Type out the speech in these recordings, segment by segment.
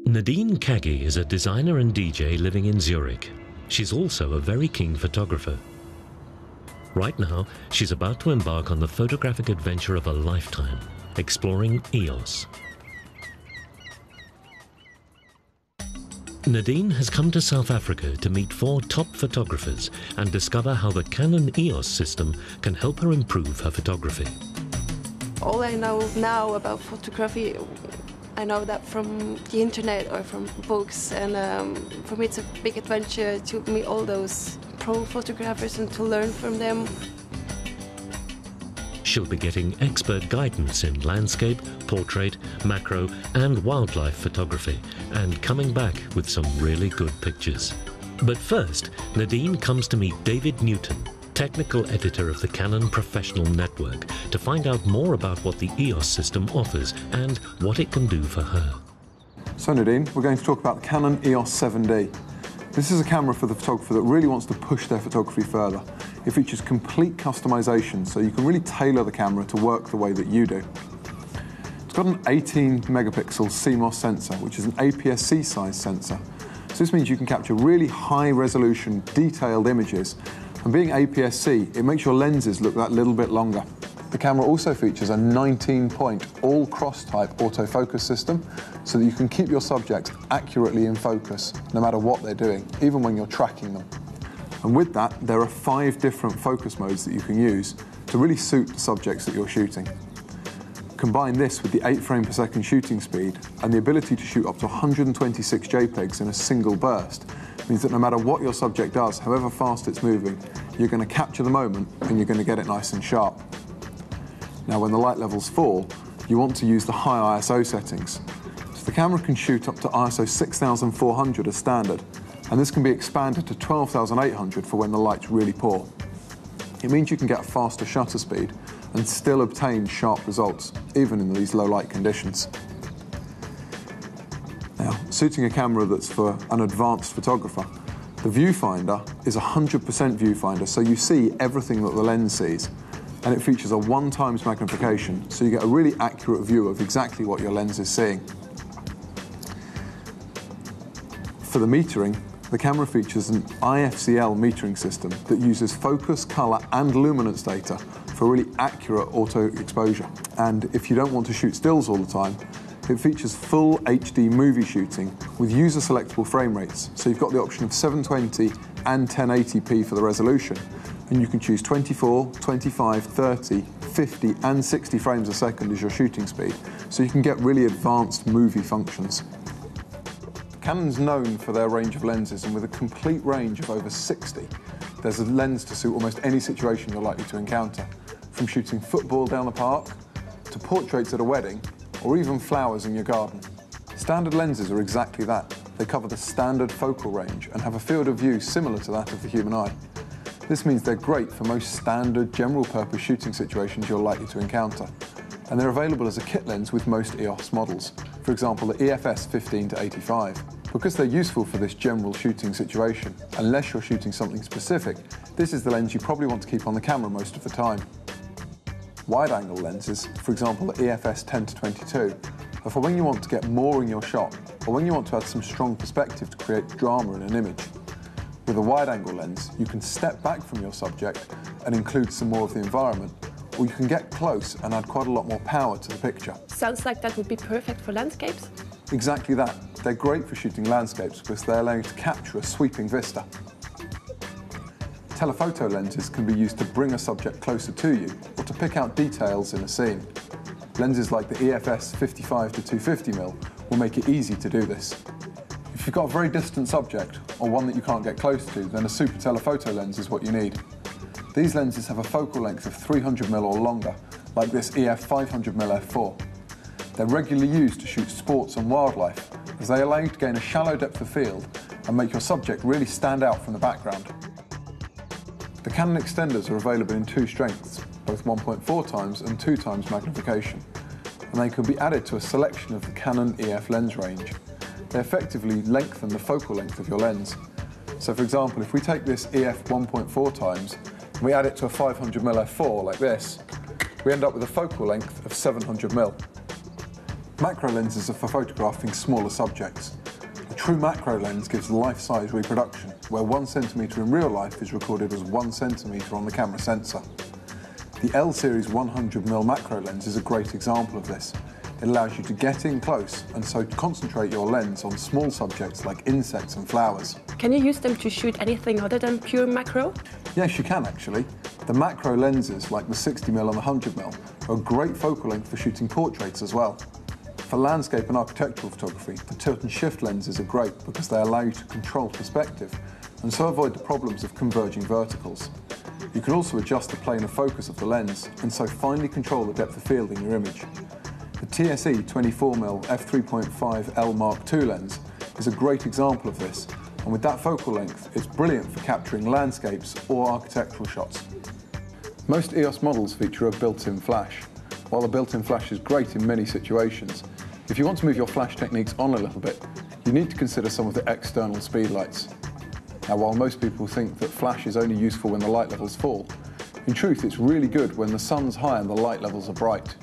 Nadine Kagi is a designer and DJ living in Zurich. She's also a very keen photographer. Right now, she's about to embark on the photographic adventure of a lifetime, exploring EOS. Nadine has come to South Africa to meet 4 top photographers and discover how the Canon EOS system can help her improve her photography. All I know now about photography, I know that from the internet or from books, and for me it's a big adventure to meet all those pro photographers and to learn from them. She'll be getting expert guidance in landscape, portrait, macro and wildlife photography, and coming back with some really good pictures. But first, Nadine comes to meet David Newton, technical editor of the Canon Professional Network, to find out more about what the EOS system offers and what it can do for her. So Nadine, we're going to talk about the Canon EOS 7D. This is a camera for the photographer that really wants to push their photography further. It features complete customization, so you can really tailor the camera to work the way that you do. It's got an 18 megapixel CMOS sensor, which is an APS-C size sensor. So this means you can capture really high resolution, detailed images. And being APS-C, it makes your lenses look that little bit longer. The camera also features a 19-point all-cross-type autofocus system, so that you can keep your subjects accurately in focus, no matter what they're doing, even when you're tracking them. And with that, there are 5 different focus modes that you can use to really suit the subjects that you're shooting. Combine this with the 8 frame per second shooting speed and the ability to shoot up to 126 JPEGs in a single burst, means that no matter what your subject does, however fast it's moving, you're going to capture the moment and you're going to get it nice and sharp. Now, when the light levels fall, you want to use the high ISO settings. So the camera can shoot up to ISO 6400 as standard, and this can be expanded to 12800 for when the light's really poor. It means you can get a faster shutter speed and still obtain sharp results, even in these low light conditions. Now, suiting a camera that's for an advanced photographer, the viewfinder is a 100% viewfinder, so you see everything that the lens sees. And it features a 1x magnification, so you get a really accurate view of exactly what your lens is seeing. For the metering, the camera features an IFCL metering system that uses focus, colour and luminance data for really accurate auto exposure. And if you don't want to shoot stills all the time, it features full HD movie shooting with user selectable frame rates. So you've got the option of 720 and 1080p for the resolution. And you can choose 24, 25, 30, 50 and 60 frames a second as your shooting speed. So you can get really advanced movie functions. Canon's known for their range of lenses, and with a complete range of over 60, there's a lens to suit almost any situation you're likely to encounter. From shooting football down the park, to portraits at a wedding, or even flowers in your garden. Standard lenses are exactly that. They cover the standard focal range and have a field of view similar to that of the human eye. This means they're great for most standard general-purpose shooting situations you're likely to encounter. And they're available as a kit lens with most EOS models, for example the EFS 15-85. Because they're useful for this general shooting situation, unless you're shooting something specific, this is the lens you probably want to keep on the camera most of the time. Wide-angle lenses, for example the EFS 10-22, are for when you want to get more in your shot, or when you want to add some strong perspective to create drama in an image. With a wide-angle lens, you can step back from your subject and include some more of the environment, or you can get close and add quite a lot more power to the picture. Sounds like that would be perfect for landscapes. Exactly that. They're great for shooting landscapes because they allow you to capture a sweeping vista. Telephoto lenses can be used to bring a subject closer to you or to pick out details in a scene. Lenses like the EFS 55-250mm will make it easy to do this. If you've got a very distant subject or one that you can't get close to, then a super telephoto lens is what you need. These lenses have a focal length of 300mm or longer, like this EF 500mm f4. They're regularly used to shoot sports and wildlife, as they allow you to gain a shallow depth of field and make your subject really stand out from the background. The Canon extenders are available in 2 strengths, both 1.4x and 2x magnification, and they can be added to a selection of the Canon EF lens range. They effectively lengthen the focal length of your lens. So for example, if we take this EF 1.4x and we add it to a 500mm f4 like this, we end up with a focal length of 700mm. Macro lenses are for photographing smaller subjects. A true macro lens gives life-size reproduction, where 1 centimetre in real life is recorded as 1 centimetre on the camera sensor. The L series 100mm macro lens is a great example of this. It allows you to get in close and so concentrate your lens on small subjects like insects and flowers. Can you use them to shoot anything other than pure macro? Yes, you can actually. The macro lenses, like the 60mm and the 100mm, are a great focal length for shooting portraits as well. For landscape and architectural photography, the tilt and shift lenses are great because they allow you to control perspective and so avoid the problems of converging verticals. You can also adjust the plane of focus of the lens and so finely control the depth of field in your image. The TSE 24mm f3.5L Mark II lens is a great example of this, and with that focal length, it's brilliant for capturing landscapes or architectural shots. Most EOS models feature a built-in flash. While the built-in flash is great in many situations, if you want to move your flash techniques on a little bit, you need to consider some of the external speedlights. Now, while most people think that flash is only useful when the light levels fall, in truth it's really good when the sun's high and the light levels are bright.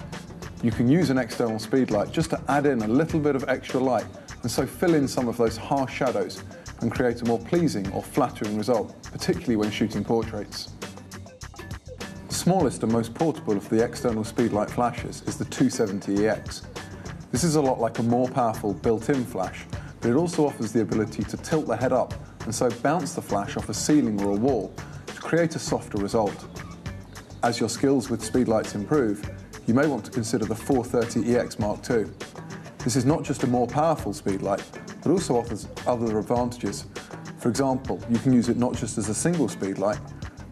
You can use an external speedlight just to add in a little bit of extra light and so fill in some of those harsh shadows and create a more pleasing or flattering result, particularly when shooting portraits. The smallest and most portable of the external speedlight flashes is the 270EX. This is a lot like a more powerful built-in flash, but it also offers the ability to tilt the head up and so bounce the flash off a ceiling or a wall to create a softer result. As your skills with speedlights improve, you may want to consider the 430EX Mark II. This is not just a more powerful speedlight, but also offers other advantages. For example, you can use it not just as a single speedlight,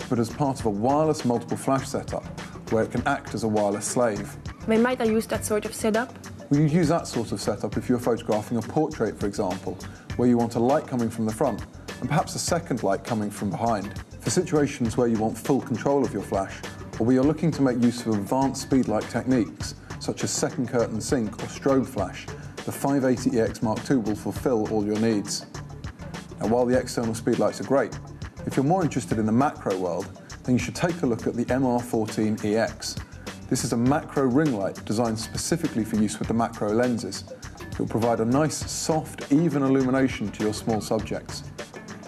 but as part of a wireless multiple flash setup, where it can act as a wireless slave. When might I use that sort of setup? Well, you'd use that sort of setup if you're photographing a portrait, for example, where you want a light coming from the front, and perhaps a second light coming from behind. For situations where you want full control of your flash, or where you're looking to make use of advanced speedlight techniques, such as second curtain sync or strobe flash, the 580EX Mark II will fulfill all your needs. Now, while the external speedlights are great, if you're more interested in the macro world, then you should take a look at the MR14EX. This is a macro ring light designed specifically for use with the macro lenses. It will provide a nice, soft, even illumination to your small subjects.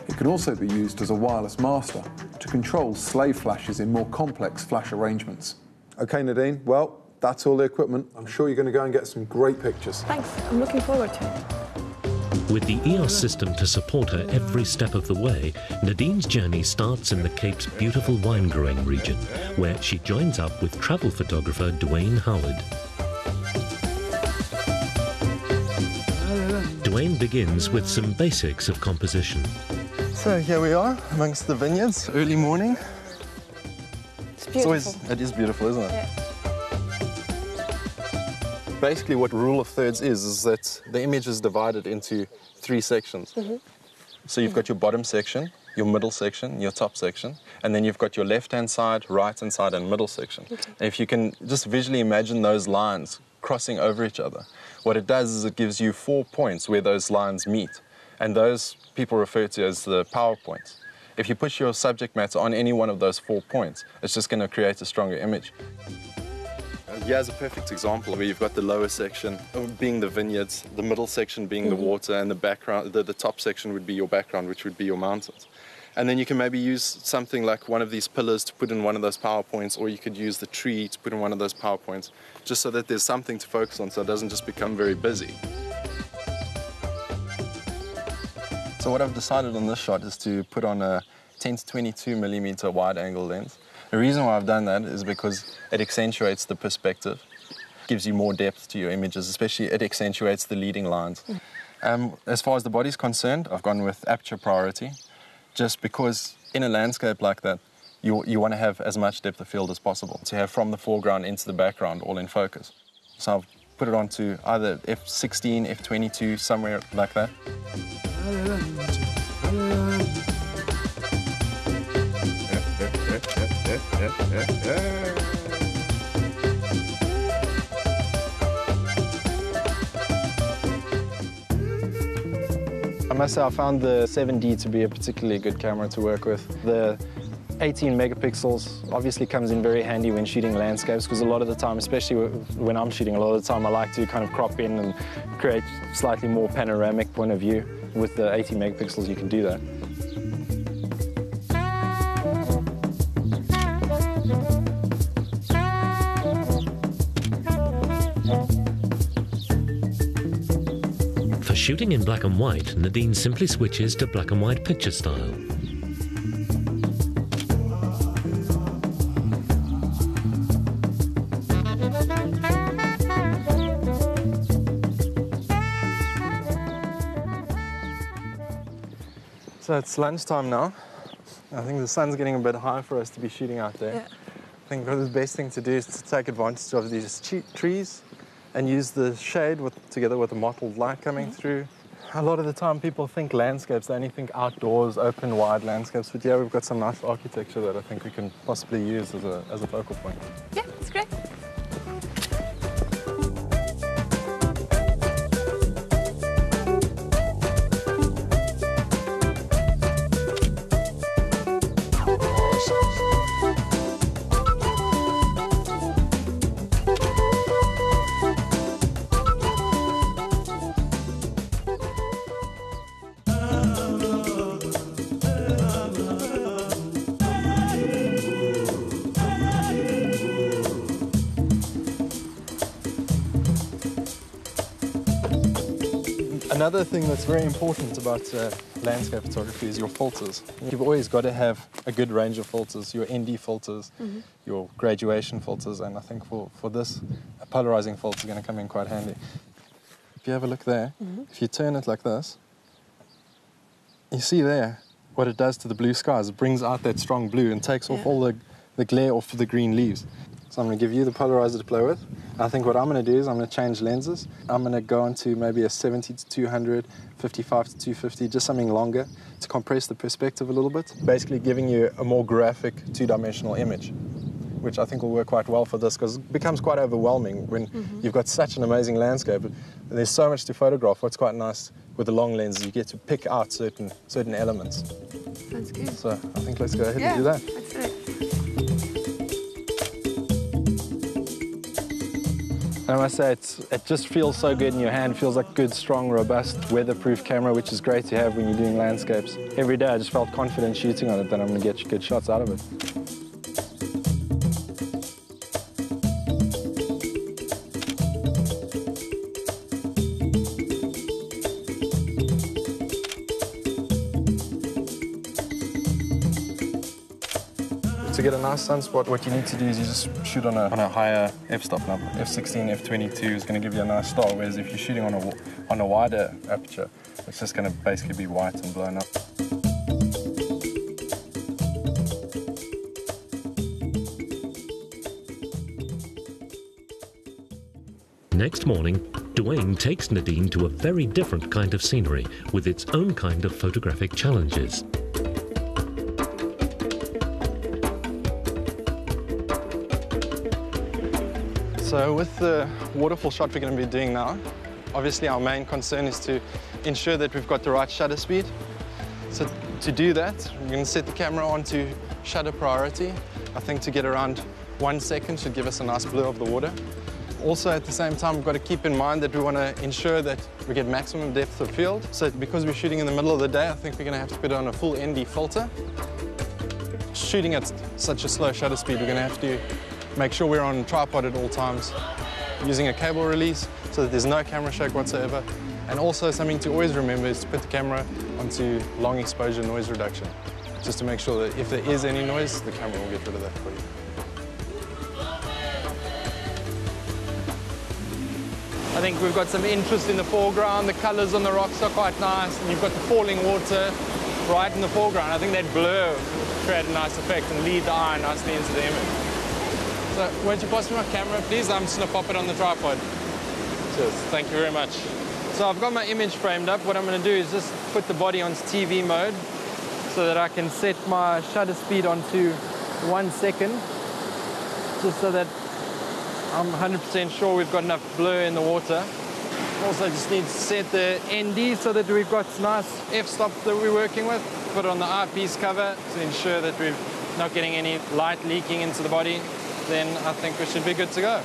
It can also be used as a wireless master to control slave flashes in more complex flash arrangements. Okay, Nadine, well, that's all the equipment. I'm sure you're going to go and get some great pictures. Thanks, I'm looking forward to it. With the EOS system to support her every step of the way, Nadine's journey starts in the Cape's beautiful wine-growing region, where she joins up with travel photographer Dwayne Howard. Dwayne begins with some basics of composition. So here we are amongst the vineyards, early morning. It's beautiful. It is beautiful, isn't it? Yeah. Basically what rule of thirds is that the image is divided into 3 sections. So you've got your bottom section, your middle section, your top section, and then you've got your left-hand side, right-hand side, and middle section. And if you can just visually imagine those lines crossing over each other, what it does is it gives you 4 points where those lines meet, and those people refer to as the power points. If you put your subject matter on any one of those 4 points, it's just going to create a stronger image. Here's a perfect example where you've got the lower section being the vineyards, the middle section being the water, and the background, the top section would be your background, which would be your mountains. And then you can maybe use something like one of these pillars to put in one of those PowerPoints, or you could use the tree to put in one of those PowerPoints, just so that there's something to focus on so it doesn't just become very busy. So what I've decided on this shot is to put on a 10 to 22mm wide angle lens. The reason why I've done that is because it accentuates the perspective, gives you more depth to your images, especially it accentuates the leading lines. As far as the body's concerned, I've gone with aperture priority, just because in a landscape like that, you want to have as much depth of field as possible, to have from the foreground into the background all in focus. So I've put it onto either f16, f22, somewhere like that. I must say I found the 7D to be a particularly good camera to work with. The 18 megapixels obviously comes in very handy when shooting landscapes, because a lot of the time, especially when I'm shooting, a lot of the time I like to kind of crop in and create slightly more panoramic point of view. With the 18 megapixels you can do that. For shooting in black and white, Nadine simply switches to black and white picture style. So it's lunchtime now. I think the sun's getting a bit high for us to be shooting out there. Yeah. I think the best thing to do is to take advantage of these trees and use the shade together with the mottled light coming through. A lot of the time people think landscapes, they only think outdoors, open, wide landscapes, but yeah, we've got some nice architecture that I think we can possibly use as a focal point. Yeah, it's great. Another thing that's very important about landscape photography is your filters. You've always got to have a good range of filters, your ND filters, your graduation filters, and I think for this, a polarizing filter is going to come in quite handy. If you have a look there, if you turn it like this, you see there what it does to the blue skies. It brings out that strong blue and takes off all the glare off the green leaves. So I'm going to give you the polarizer to play with. I think what I'm going to do is I'm going to change lenses. I'm going to go on to maybe a 70 to 200, 55 to 250, just something longer to compress the perspective a little bit. Basically giving you a more graphic two-dimensional image, which I think will work quite well for this, because it becomes quite overwhelming when you've got such an amazing landscape and there's so much to photograph. What's quite nice with the long lenses, you get to pick out certain elements. Sounds good. So I think let's go ahead and do that. Let's do it. And I must say, it just feels so good in your hand. It feels like a good, strong, robust, weatherproof camera, which is great to have when you're doing landscapes. Every day I just felt confident shooting on it that I'm going to get good shots out of it. To get a nice sunspot, what you need to do is you just shoot on a higher f-stop number. F16, F22 is going to give you a nice star, whereas if you're shooting on a wider aperture, it's just going to basically be white and blown up. Next morning, Dwayne takes Nadine to a very different kind of scenery with its own kind of photographic challenges. So with the waterfall shot we're going to be doing now, obviously our main concern is to ensure that we've got the right shutter speed. So to do that, we're going to set the camera onto shutter priority. I think to get around 1 second should give us a nice blur of the water. Also at the same time, we've got to keep in mind that we want to ensure that we get maximum depth of field. So because we're shooting in the middle of the day, I think we're going to have to put on a full ND filter. Shooting at such a slow shutter speed, we're going to have to make sure we're on tripod at all times, using a cable release so that there's no camera shake whatsoever. And also something to always remember is to put the camera onto long exposure noise reduction, just to make sure that if there is any noise, the camera will get rid of that for you. I think we've got some interest in the foreground. The colors on the rocks are quite nice, and you've got the falling water right in the foreground. I think that blur will create a nice effect and lead the eye nicely into the image. So, won't you pass me my camera, please? I'm just going to pop it on the tripod. Cheers. Thank you very much. So I've got my image framed up. What I'm going to do is just put the body onto TV mode so that I can set my shutter speed onto 1 second, just so that I'm 100% sure we've got enough blur in the water. Also just need to set the ND so that we've got nice f-stops that we're working with. Put it on the eyepiece cover to ensure that we've not getting any light leaking into the body, then I think we should be good to go.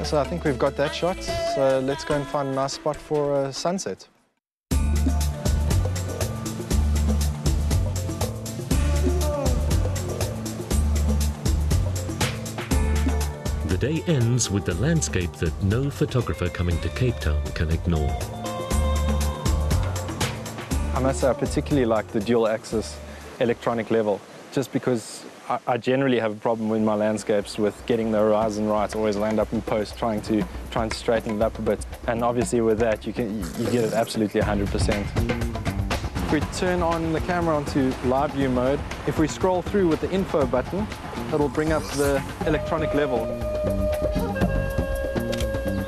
So I think we've got that shot, so let's go and find a nice spot for a sunset. The day ends with the landscape that no photographer coming to Cape Town can ignore. I must say I particularly like the dual axis electronic level, just because I generally have a problem with my landscapes with getting the horizon right. Always land up in post trying to straighten it up a bit. And obviously with that you get it absolutely 100%. If we turn on the camera onto live view mode, if we scroll through with the info button, it'll bring up the electronic level.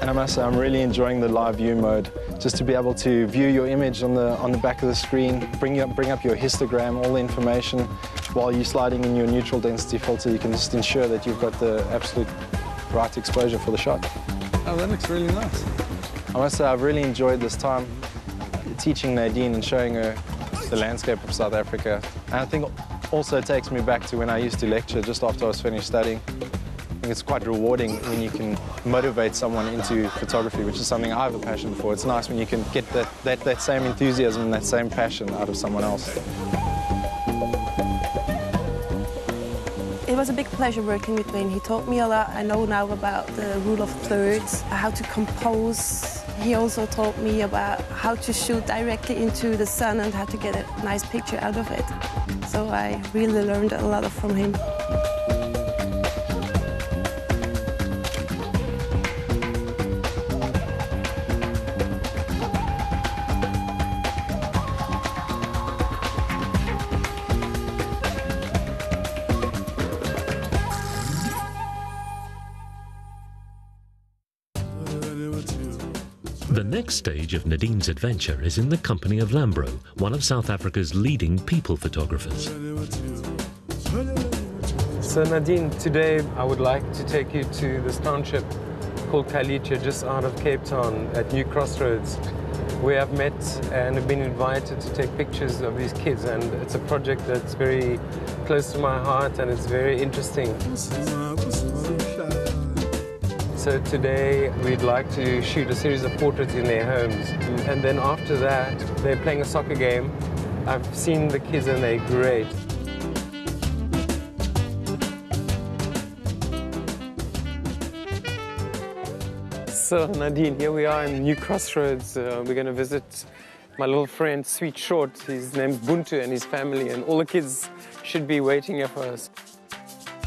And I must say I'm really enjoying the live view mode, just to be able to view your image on the back of the screen, bring up your histogram, all the information. While you're sliding in your neutral density filter, you can just ensure that you've got the absolute right exposure for the shot. Oh, that looks really nice. I must say I've really enjoyed this time teaching Nadine and showing her the landscape of South Africa. And I think also it takes me back to when I used to lecture just after I was finished studying. I think it's quite rewarding when you can motivate someone into photography, which is something I have a passion for. It's nice when you can get that same enthusiasm and that same passion out of someone else. It was a big pleasure working with Wayne. He taught me a lot. I know now about the rule of thirds, how to compose. He also taught me about how to shoot directly into the sun and how to get a nice picture out of it. So I really learned a lot from him. The next stage of Nadine's adventure is in the company of Lambro, one of South Africa's leading people photographers. So Nadine, today I would like to take you to this township called Khayelitsha, just out of Cape Town at New Crossroads, where I've met and have been invited to take pictures of these kids, and it's a project that's very close to my heart and it's very interesting. So today we'd like to shoot a series of portraits in their homes, and then after that they're playing a soccer game. I've seen the kids and they're great. So Nadine, here we are in New Crossroads. We're going to visit my little friend, Sweet Short. His name's Buntu and his family, and all the kids should be waiting here for us.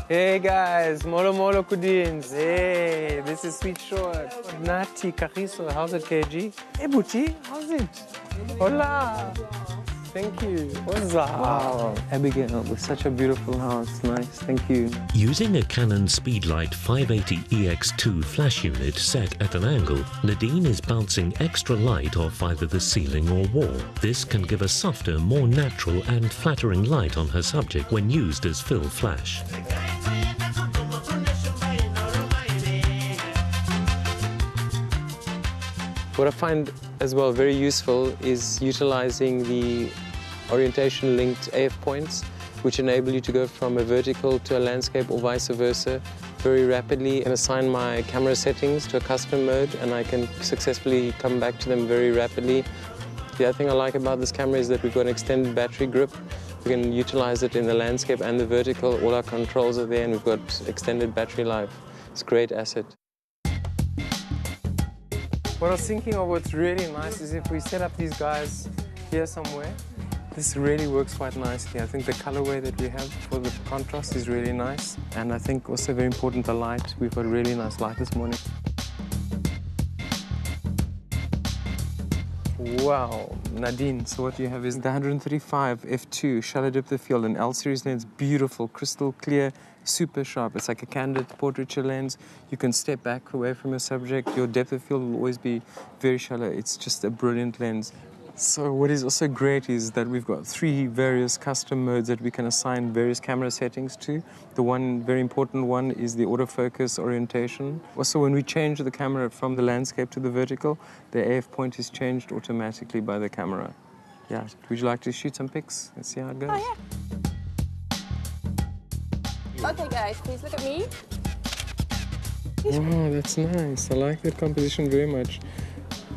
Hey guys, Molo Molo Kudins. Hey, this is Sweet Short. Nati, Kagiso, how's it, KG? Hey Buti, how's it? Hola. Thank you. What's up? Wow, Abigail, with such a beautiful house. Nice, thank you. Using a Canon Speedlight 580 EX2 flash unit set at an angle, Nadine is bouncing extra light off either the ceiling or wall. This can give a softer, more natural and flattering light on her subject when used as fill flash. What I find as well very useful is utilizing the orientation linked AF points, which enable you to go from a vertical to a landscape or vice versa very rapidly, and assign my camera settings to a custom mode, and I can successfully come back to them very rapidly. The other thing I like about this camera is that we've got an extended battery grip. We can utilize it in the landscape and the vertical. All our controls are there and we've got extended battery life. It's a great asset. What I was thinking of, what's really nice is if we set up these guys here somewhere, this really works quite nicely. I think the colorway that we have for the contrast is really nice. And I think also very important, the light. We've got really nice light this morning. Wow, Nadine, so what you have is the 135 f2 shallow depth of field, an L series lens, beautiful, crystal clear, super sharp. It's like a candid portraiture lens. You can step back away from your subject. Your depth of field will always be very shallow. It's just a brilliant lens. So what is also great is that we've got 3 various custom modes that we can assign various camera settings to. The one very important one is the autofocus orientation. Also, when we change the camera from the landscape to the vertical, the AF point is changed automatically by the camera. Yeah, would you like to shoot some pics? Let's see how it goes. Oh, yeah. Okay, guys, please look at me. Oh, that's nice. I like that composition very much.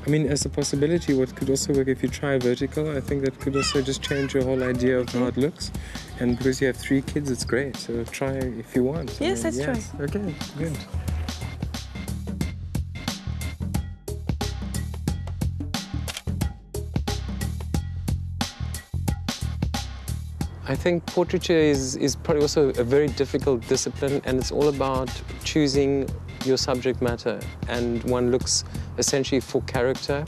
I mean, as a possibility, what could also work if you try vertical, I think that could also just change your whole idea of how it looks. And because you have 3 kids, it's great. So try if you want. Yes, let's try. Okay, good. I think portraiture is probably also a very difficult discipline, and it's all about choosing your subject matter. And one looks essentially for character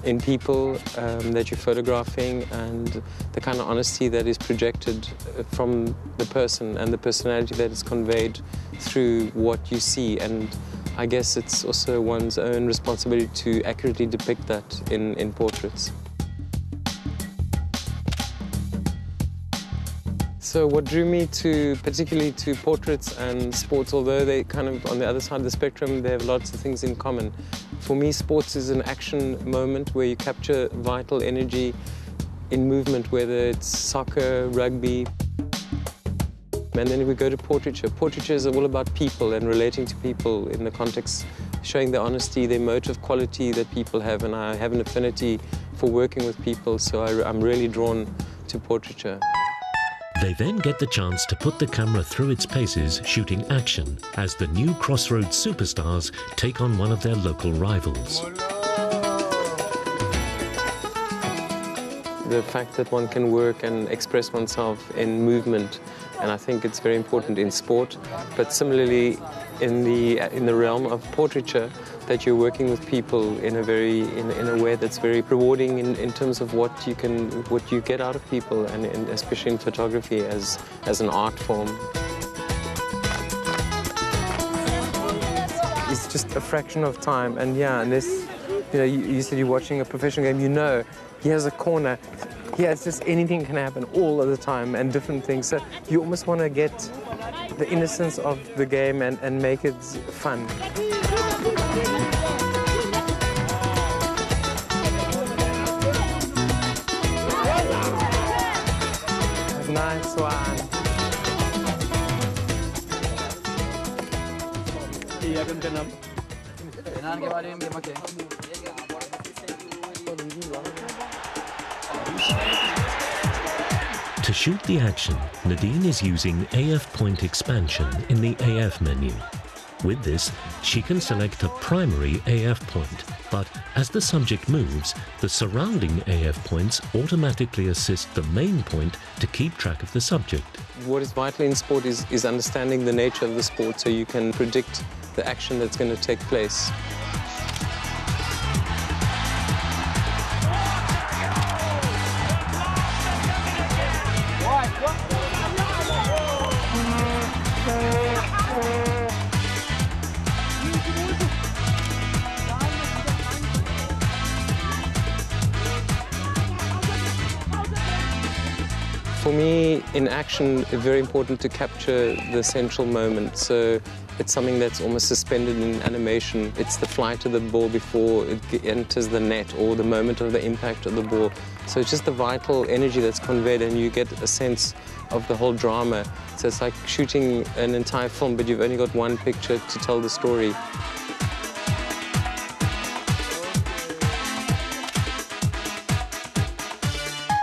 in people that you're photographing, and the kind of honesty that is projected from the person and the personality that is conveyed through what you see. And I guess it's also one's own responsibility to accurately depict that in portraits. So what drew me particularly to portraits and sports, although they kind of on the other side of the spectrum, they have lots of things in common. For me, sports is an action moment where you capture vital energy in movement, whether it's soccer, rugby. And then we go to portraiture. Portraiture is all about people and relating to people in the context, showing the honesty, the emotive quality that people have, and I have an affinity for working with people, so I'm really drawn to portraiture. They then get the chance to put the camera through its paces shooting action as the new Crossroads superstars take on one of their local rivals. The fact that one can work and express oneself in movement, and I think it's very important in sport, but similarly in the realm of portraiture, that you're working with people in a way that's very rewarding in terms of what you get out of people, and especially in photography as an art form. It's just a fraction of time, and yeah, unless you said you're watching a professional game, he has a corner. Yeah, it's just anything can happen all of the time and different things. So you almost want to get the innocence of the game and make it fun. Nice one. To shoot the action, Nadine is using AF point expansion in the AF menu. With this, she can select a primary AF point, but as the subject moves, the surrounding AF points automatically assist the main point to keep track of the subject. What is vital in sport is understanding the nature of the sport, so you can predict the action that's going to take place. For me, in action, it's very important to capture the central moment. So it's something that's almost suspended in animation. It's the flight of the ball before it enters the net, or the moment of the impact of the ball. So it's just the vital energy that's conveyed, and you get a sense of the whole drama. So it's like shooting an entire film, but you've only got one picture to tell the story.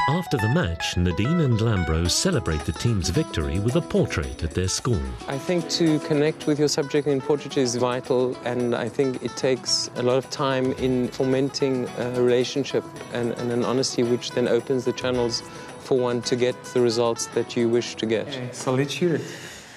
After the match, Nadine and Lambros celebrate the team's victory with a portrait at their school. I think to connect with your subject in portraiture is vital, and I think it takes a lot of time in fomenting a relationship and an honesty, which then opens the channels for one to get the results that you wish to get. Okay, so let's shoot it.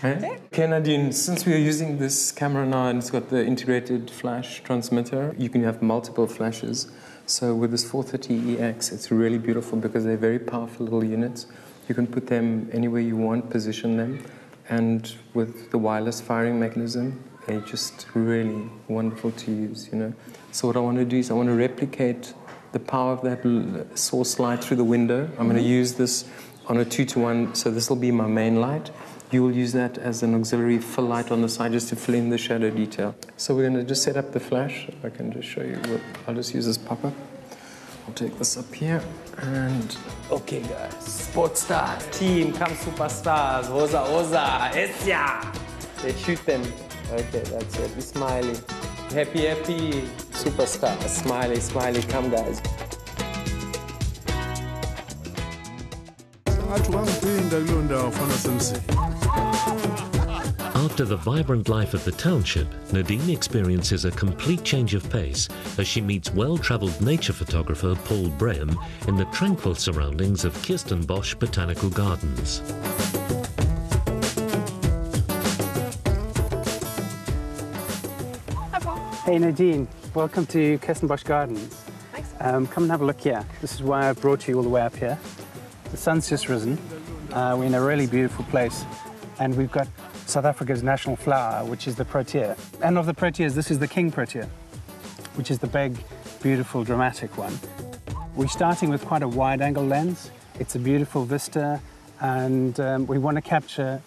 Okay, Nadine, since we are using this camera now and it's got the integrated flash transmitter, you can have multiple flashes. So with this 430EX, it's really beautiful because they're very powerful little units. You can put them anywhere you want, position them, and with the wireless firing mechanism, they're just really wonderful to use, So what I want to do is I want to replicate the power of that source light through the window. I'm going to use this on a 2-to-1, so this will be my main light. You will use that as an auxiliary fill light on the side just to fill in the shadow detail. So we're going to just set up the flash. If I can just show you, I'll just use this pop-up. I'll take this up here and... Okay guys, sports stars, team, come superstars, Rosa, Rosa, Essia! They shoot them. Okay, that's it. Be smiling. Happy, happy. Superstar. Smiley, smiley. Come, guys. After the vibrant life of the township, Nadine experiences a complete change of pace as she meets well-travelled nature photographer Paul Brehm in the tranquil surroundings of Kirstenbosch Botanical Gardens. Hey Nadine, welcome to Kirstenbosch Gardens. Thanks. Come and have a look here. This is why I brought you all the way up here. The sun's just risen. We're in a really beautiful place, and we've got South Africa's national flower, which is the protea. And of the proteas, this is the king protea, which is the big, beautiful, dramatic one. We're starting with quite a wide-angle lens. It's a beautiful vista, and we want to capture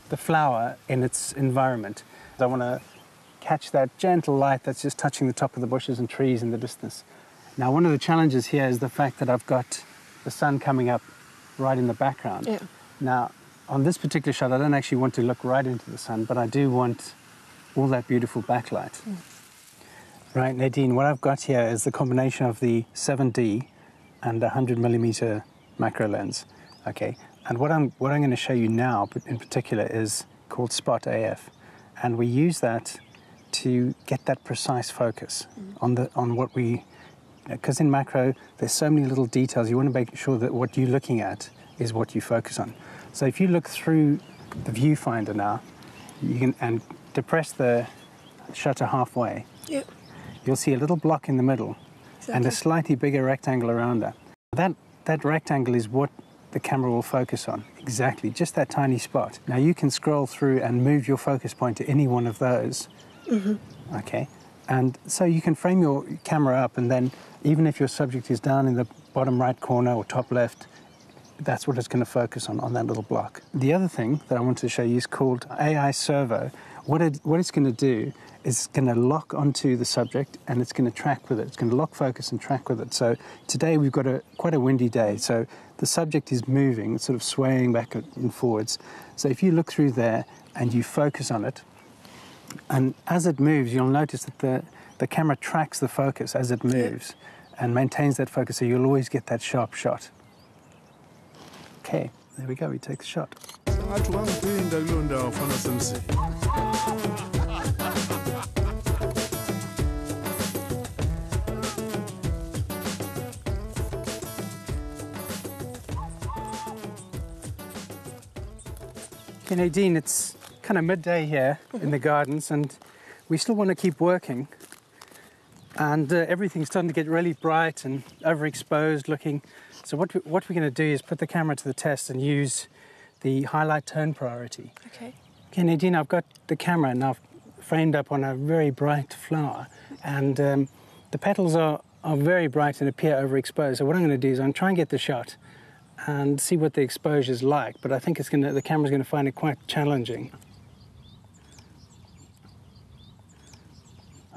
the flower in its environment. I want to catch that gentle light that's just touching the top of the bushes and trees in the distance. Now, one of the challenges here is the fact that I've got the sun coming up right in the background. Yeah. Now, on this particular shot, I don't actually want to look right into the sun, but I do want all that beautiful backlight. Right, Nadine, what I've got here is the combination of the 7D and a 100mm macro lens. Okay, and what I'm going to show you now, in particular, is called Spot AF, and we use that to get that precise focus on what we, because in macro there's so many little details. You want to make sure that what you're looking at is what you focus on. So if you look through the viewfinder now, you can and depress the shutter halfway. Yeah. You'll see a little block in the middle, Exactly. and a slightly bigger rectangle around that. That rectangle is what the camera will focus on. Exactly, just that tiny spot. Now you can scroll through and move your focus point to any one of those. Okay, and so you can frame your camera up, and then even if your subject is down in the bottom right corner or top left, that's what it's going to focus on that little block. The other thing that I wanted to show you is called AI Servo. What it's going to do is it's going to lock onto the subject, and it's going to track with it. It's going to lock focus and track with it. So today we've got quite a windy day, so the subject is moving, sort of swaying back and forwards. So if you look through there and you focus on it, and as it moves, you'll notice that the camera tracks the focus as it moves and maintains that focus, so you'll always get that sharp shot. Okay, there we go, we take the shot. Okay, Nadine, it's kind of midday here in the gardens, and we still want to keep working, and everything's starting to get really bright and overexposed looking. So what we're going to do is put the camera to the test and use the highlight tone priority. Okay. Okay, Nadine, I've got the camera now framed up on a very bright flower, and the petals are very bright and appear overexposed. So what I'm going to do is I'm trying to get the shot and see what the exposure's like, but I think the camera's going to find it quite challenging.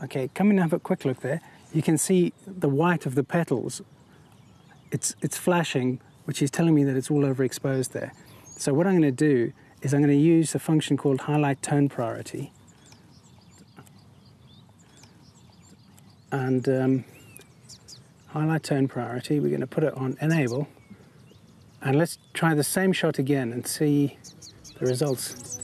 Okay, come and have a quick look there. You can see the white of the petals. It's flashing, which is telling me that it's all overexposed there. So what I'm going to do is I'm going to use a function called highlight tone priority. And highlight tone priority, we're going to put it on enable. And let's try the same shot again and see the results.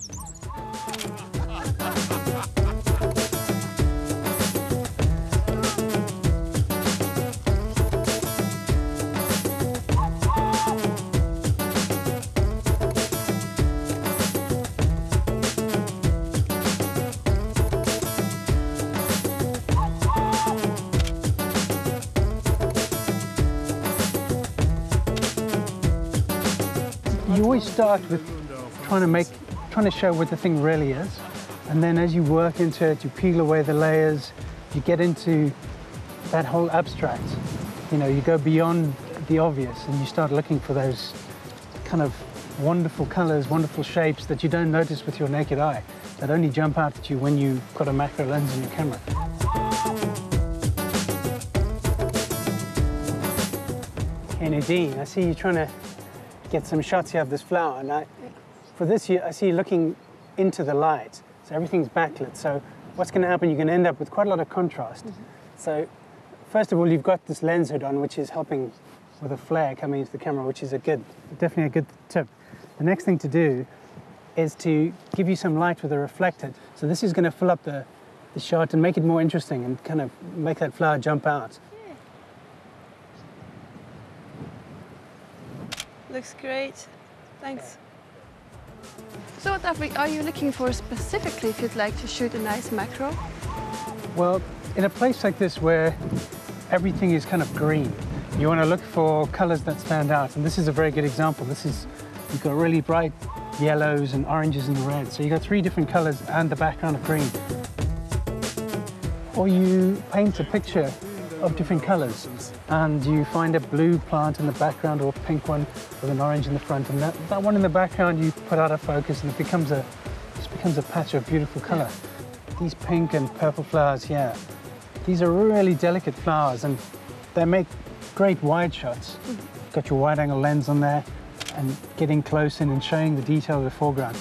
You always start with trying to show what the thing really is, and then as you work into it, you peel away the layers, you get into that whole abstract. you know, you go beyond the obvious and you start looking for those kind of wonderful colors, wonderful shapes that you don't notice with your naked eye, that only jump out at you when you've got a macro lens in your camera. Hey Nadine, I see you trying to get some shots here of this flower, and for this I see you looking into the light, so everything's backlit. So what's going to happen, you're going to end up with quite a lot of contrast. So first of all, you've got this lens hood on, which is helping with a flare coming into the camera, which is definitely a good tip. The next thing to do is to give you some light with a reflected. So this is going to fill up the shot and make it more interesting and kind of make that flower jump out. Looks great. Thanks. So what are you looking for specifically if you'd like to shoot a nice macro? Well, in a place like this where everything is kind of green, you want to look for colors that stand out, and this is a very good example. You've got really bright yellows and oranges and reds, so you've got 3 different colors and the background of green. Or you paint a picture of different colors, and you find a blue plant in the background or a pink one with an orange in the front, and that one in the background you put out of focus, and it becomes a patch of beautiful color. These pink and purple flowers here, these are really delicate flowers, and they make great wide shots. You've got your wide angle lens on there and getting close in and showing the detail of the foreground.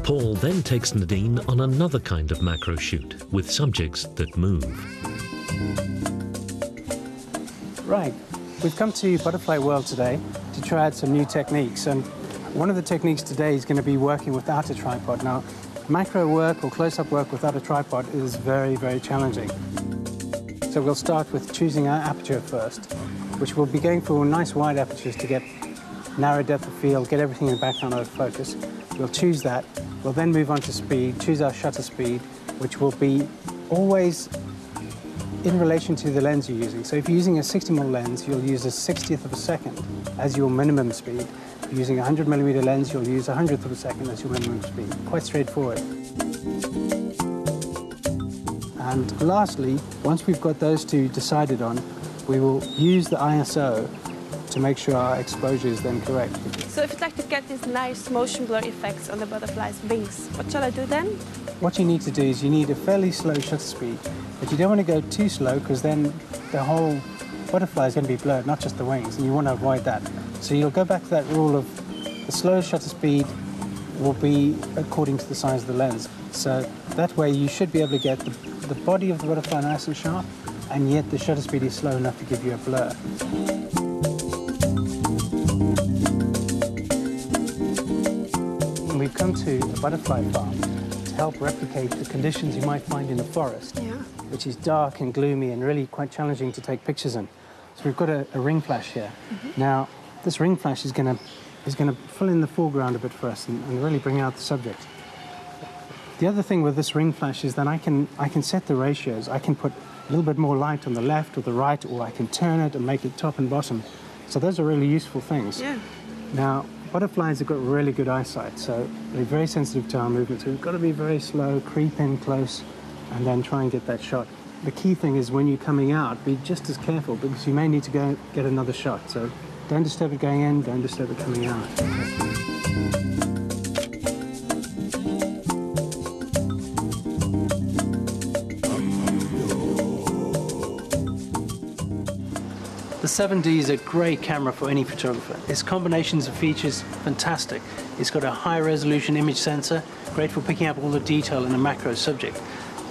Paul then takes Nadine on another kind of macro shoot with subjects that move. Right, we've come to Butterfly World today to try out some new techniques, and one of the techniques today is going to be working without a tripod. Now, macro work or close-up work without a tripod is very, very challenging. So we'll start with choosing our aperture first, which we'll be going for nice wide apertures to get narrow depth of field, get everything in the background out of focus. We'll choose that. We'll then move on to speed, choose our shutter speed, which will be always in relation to the lens you're using. So if you're using a 60mm lens, you'll use a 60th of a second as your minimum speed. If you're using a 100mm lens, you'll use a 100th of a second as your minimum speed. Quite straightforward. And lastly, once we've got those 2 decided on, we will use the ISO to make sure our exposure is then correct. So if you'd like to get these nice motion blur effects on the butterfly's wings, what shall I do then? What you need to do is you need a fairly slow shutter speed, but you don't want to go too slow because then the whole butterfly is going to be blurred, not just the wings, and you want to avoid that. So you'll go back to that rule of the slow shutter speed will be according to the size of the lens. So that way you should be able to get the body of the butterfly nice and sharp, and yet the shutter speed is slow enough to give you a blur. We've come to a butterfly farm to help replicate the conditions you might find in a forest, which is dark and gloomy and really quite challenging to take pictures in. So we've got a ring flash here. Now, this ring flash is going to fill in the foreground a bit for us and really bring out the subject. The other thing with this ring flash is that I can set the ratios. I can put a little bit more light on the left or the right, or I can turn it and make it top and bottom. So those are really useful things. Yeah. Now, butterflies have got really good eyesight, so they're very sensitive to our movement. So we've got to be very slow, creep in close, and then try and get that shot. The key thing is when you're coming out, be just as careful because you may need to go get another shot. So don't disturb it going in, don't disturb it coming out. The 7D is a great camera for any photographer. Its combinations of features, fantastic. It's got a high resolution image sensor, great for picking up all the detail in a macro subject.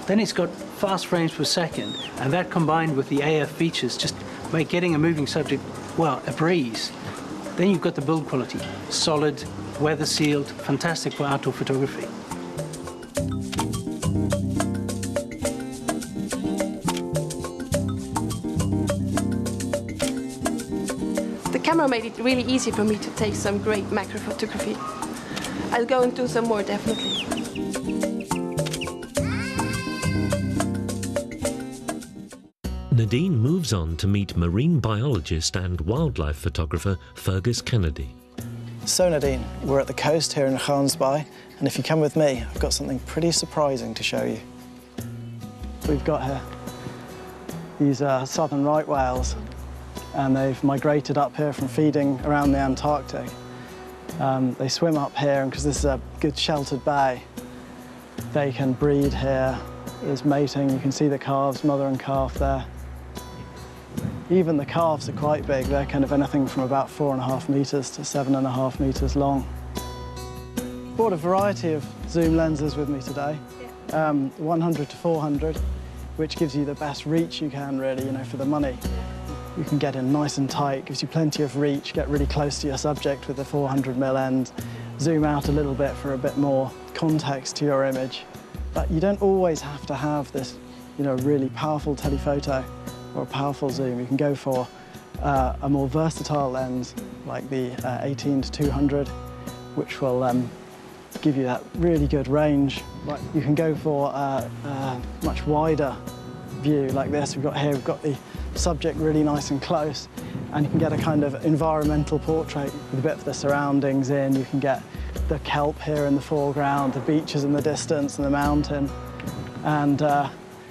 Then it's got fast frames per second, and that combined with the AF features just make getting a moving subject, well, a breeze. Then you've got the build quality, solid, weather sealed, fantastic for outdoor photography. The camera made it really easy for me to take some great macro photography. I'll go and do some more, definitely. Nadine moves on to meet marine biologist and wildlife photographer Fergus Kennedy. So Nadine, we're at the coast here in Gansbaai, and if you come with me, I've got something pretty surprising to show you. we've got here. These are southern right whales, and they've migrated up here from feeding around the Antarctic. They swim up here, and because this is a good sheltered bay, they can breed here. There's mating, you can see the calves, mother and calf there. Even the calves are quite big. They're kind of anything from about 4.5 metres to 7.5 metres long. Brought a variety of zoom lenses with me today, 100 to 400, which gives you the best reach you can really, you know, for the money. You can get in nice and tight, gives you plenty of reach, get really close to your subject with the 400mm end, zoom out a little bit for a bit more context to your image. But you don't always have to have this, you know, really powerful telephoto or a powerful zoom. You can go for a more versatile lens like the 18 to 200, which will give you that really good range. Like, you can go for a much wider view like this. We've got the subject really nice and close, and you can get a kind of environmental portrait with a bit of the surroundings in. You can get the kelp here in the foreground, the beaches in the distance, and the mountain. And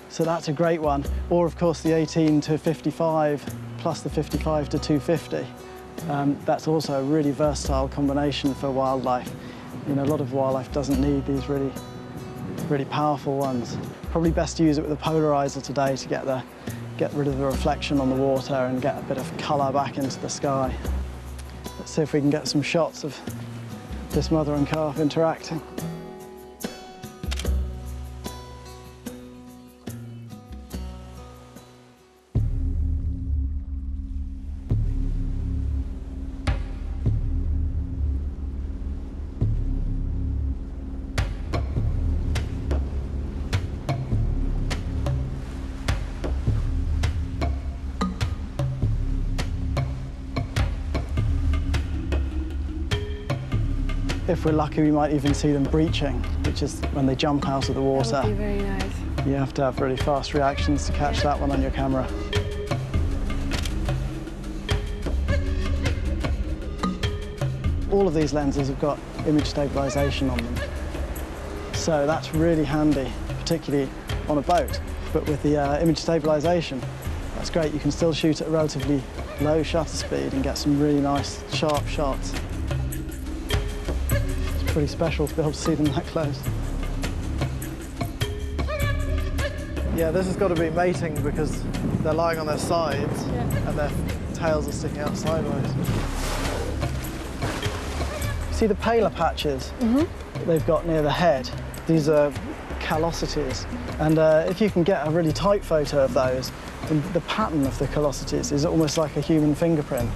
so that's a great one. Or, of course, the 18 to 55 plus the 55 to 250. That's also a really versatile combination for wildlife. You know, a lot of wildlife doesn't need these really powerful ones. Probably best to use it with a polarizer today to get rid of the reflection on the water and get a bit of colour back into the sky. Let's see if we can get some shots of this mother and calf interacting. If we're lucky, we might even see them breaching, which is when they jump out of the water. That would be very nice. You have to have really fast reactions to catch that one on your camera. All of these lenses have got image stabilization on them. So that's really handy, particularly on a boat. But with the image stabilization, that's great. You can still shoot at a relatively low shutter speed and get some really nice, sharp shots. Pretty special to be able to see them that close. Yeah, this has got to be mating because they're lying on their sides and their tails are sticking out sideways. See the paler patches they've got near the head? These are callosities, and if you can get a really tight photo of those, the pattern of the callosities is almost like a human fingerprint.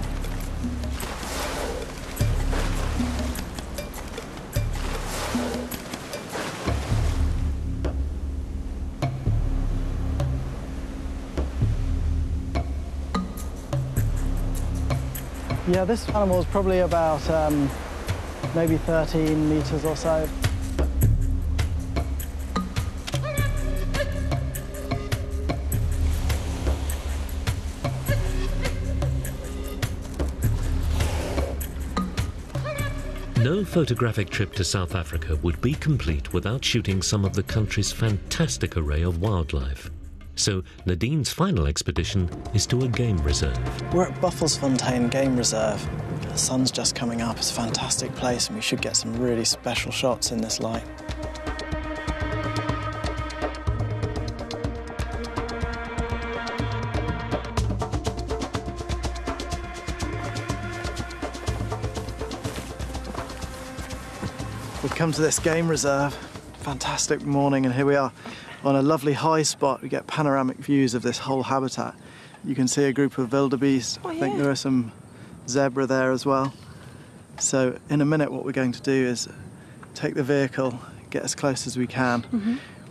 Yeah, this animal is probably about maybe 13 metres or so. No photographic trip to South Africa would be complete without shooting some of the country's fantastic array of wildlife. So Nadine's final expedition is to a game reserve. We're at Buffelsfontein Game Reserve. The sun's just coming up. It's a fantastic place, and we should get some really special shots in this light. We've come to this game reserve. Fantastic morning, and here we are on a lovely high spot. We get panoramic views of this whole habitat. You can see a group of wildebeest. I think there are some zebra there as well. So in a minute what we're going to do is take the vehicle, get as close as we can.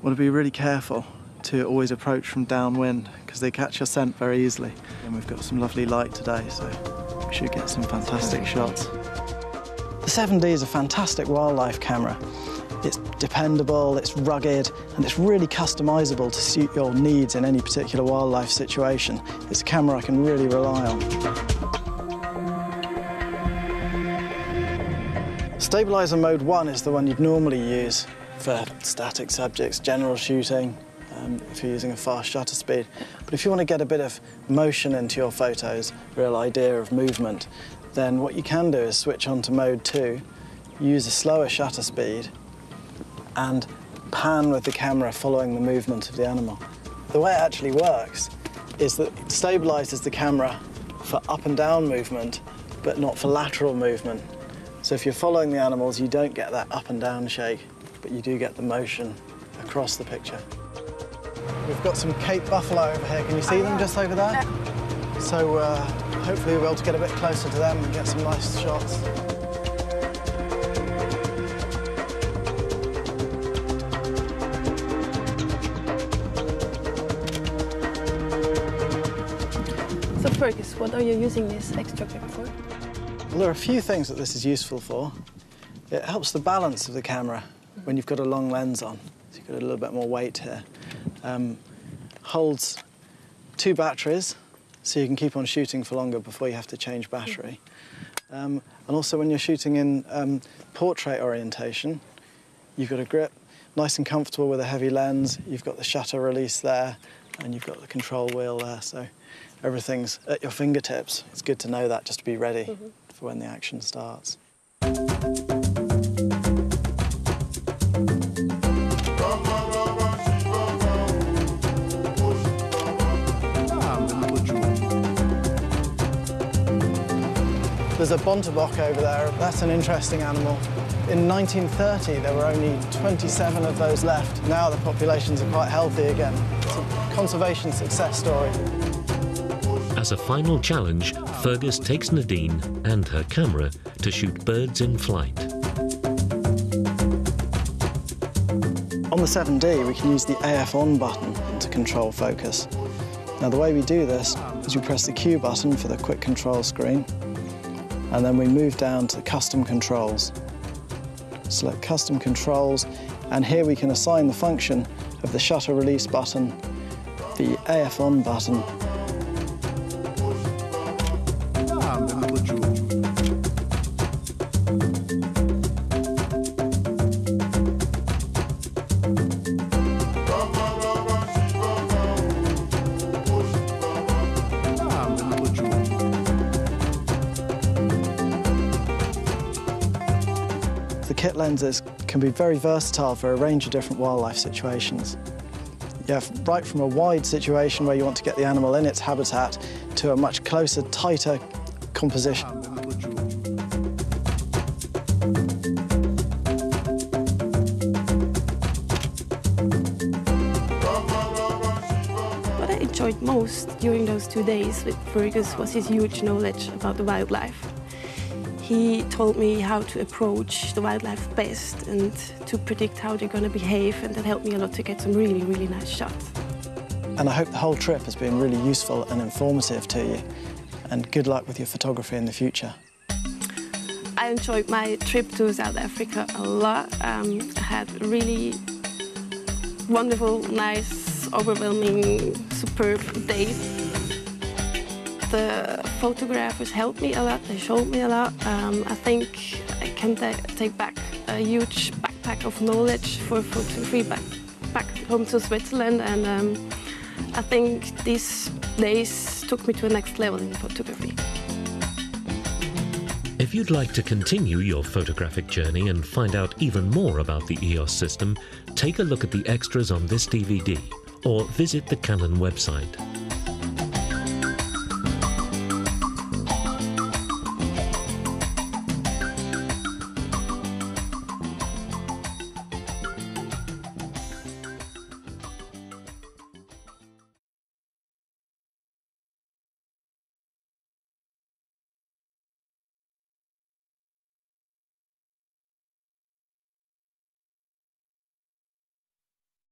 Want to be really careful to always approach from downwind because they catch your scent very easily. And we've got some lovely light today, so we should get some fantastic shots. The 7D is a fantastic wildlife camera. It's dependable, it's rugged, and it's really customisable to suit your needs in any particular wildlife situation. It's a camera I can really rely on. Stabiliser mode 1 is the one you'd normally use for static subjects, general shooting, if you're using a fast shutter speed. But if you want to get a bit of motion into your photos, real idea of movement, then what you can do is switch on to mode 2, use a slower shutter speed, and pan with the camera following the movement of the animal. The way it actually works is that it stabilizes the camera for up and down movement, but not for lateral movement. So if you're following the animals, you don't get that up and down shake, but you do get the motion across the picture. We've got some Cape buffalo over here. Can you see them just over there? Yeah. So hopefully we'll be able to get a bit closer to them and get some nice shots. So Fergus, what are you using this extra grip for? Well, there are a few things that this is useful for. It helps the balance of the camera when you've got a long lens on. So you've got a little bit more weight here. Holds 2 batteries, so you can keep on shooting for longer before you have to change battery. And also when you're shooting in portrait orientation, you've got a grip, nice and comfortable with a heavy lens. You've got the shutter release there, and you've got the control wheel there, so everything's at your fingertips. It's good to know that, just to be ready for when the action starts. There's a bontebok over there. That's an interesting animal. In 1930, there were only 27 of those left. Now the populations are quite healthy again. It's a conservation success story. As a final challenge, Fergus takes Nadine and her camera to shoot birds in flight. On the 7D, we can use the AF on button to control focus. Now, the way we do this is we press the Q button for the quick control screen, and then we move down to custom controls. Select custom controls, and here we can assign the function of the shutter release button, the AF on button, The kit lenses can be very versatile for a range of different wildlife situations. You have right from a wide situation where you want to get the animal in its habitat to a much closer, tighter composition. What I enjoyed most during those 2 days with Fergus was his huge knowledge about the wildlife. He told me how to approach the wildlife best and to predict how they're going to behave, and that helped me a lot to get some really, really nice shots. And I hope the whole trip has been really useful and informative to you, and good luck with your photography in the future. I enjoyed my trip to South Africa a lot. I had a really wonderful, nice, overwhelming, superb day. The photographers helped me a lot, they showed me a lot. I think I can take back a huge backpack of knowledge for photography back home to Switzerland, and I think these days took me to a next level in photography. If you'd like to continue your photographic journey and find out even more about the EOS system, take a look at the extras on this DVD or visit the Canon website.